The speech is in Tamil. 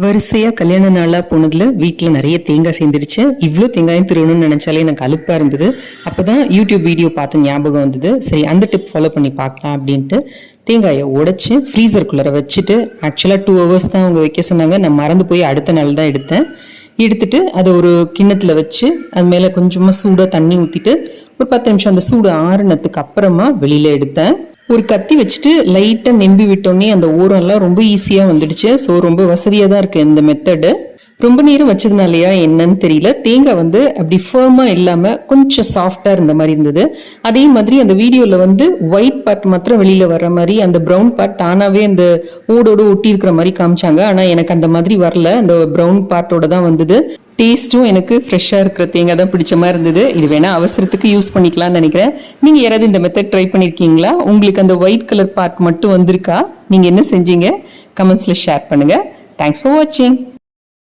வரிசையா கல்யாண நாளா போனதுல வீட்டில் நிறைய தேங்காய் சேர்ந்துடுச்சு. இவ்வளோ தேங்காயும் திருவணும்னு நினைச்சாலே எனக்கு அலுப்பா இருந்தது. அப்பதான் யூடியூப் வீடியோ பார்த்து ஞாபகம் வந்தது. சரி, அந்த டிப் ஃபாலோ பண்ணி பார்க்கலாம் அப்படின்ட்டு தேங்காயை உடைச்சு ஃப்ரீசருக்குள்ளே வச்சுட்டு, ஆக்சுவலாக 2 hours தான் அவங்க வைக்க சொன்னாங்க. நான் மறந்து போய் அடுத்த நாள் தான் எடுத்துட்டு அதை ஒரு கிண்ணத்துல வச்சு அது மேலே கொஞ்சமாக சூடாக தண்ணி ஊற்றிட்டு ஒரு 10 நிமிஷம் அந்த சூடு ஆறுனதுக்கு அப்புறமா வெளியில எடுத்தேன். ஒரு கத்தி வச்சுட்டு லைட்டா நெம்பி விட்டோன்னே அந்த ஓரம் எல்லாம் ரொம்ப ஈஸியா வந்துடுச்சு. ஸோ ரொம்ப வசதியா தான் இருக்கு இந்த மெத்தடு. ரொம்ப நேரம் வச்சதுனாலயா என்னன்னு தெரியல, தேங்காய் அப்படி ஃபர்மா இல்லாம கொஞ்சம் சாஃப்டா இருந்த மாதிரி இருந்தது. அதே மாதிரி அந்த வீடியோல ஒயிட் பார்ட் மாத்திரம் வெளியில வர்ற மாதிரி, அந்த ப்ரௌன் பார்ட் தானாவே அந்த ஓடோட ஒட்டி இருக்கிற மாதிரி காமிச்சாங்க. ஆனா எனக்கு அந்த மாதிரி வரல, அந்த ப்ரௌன் பார்ட்டோட தான் வந்தது. டேஸ்ட்டும் எனக்கு ஃப்ரெஷ்ஷாக இருக்கிற தேங்காய் தான் பிடிச்ச மாதிரி இருந்தது. இது வேணா அவசரத்துக்கு யூஸ் பண்ணிக்கலாம்னு நினைக்கிறேன். நீங்கள் யாராவது இந்த மெத்தட் ட்ரை பண்ணியிருக்கீங்களா? உங்களுக்கு அந்த ஒயிட் கலர் பார்ட் மட்டும் வந்திருக்கா? நீங்கள் என்ன செஞ்சீங்க? கமெண்ட்ஸில் ஷேர் பண்ணுங்கள். தேங்க்ஸ் ஃபார் வாட்சிங்.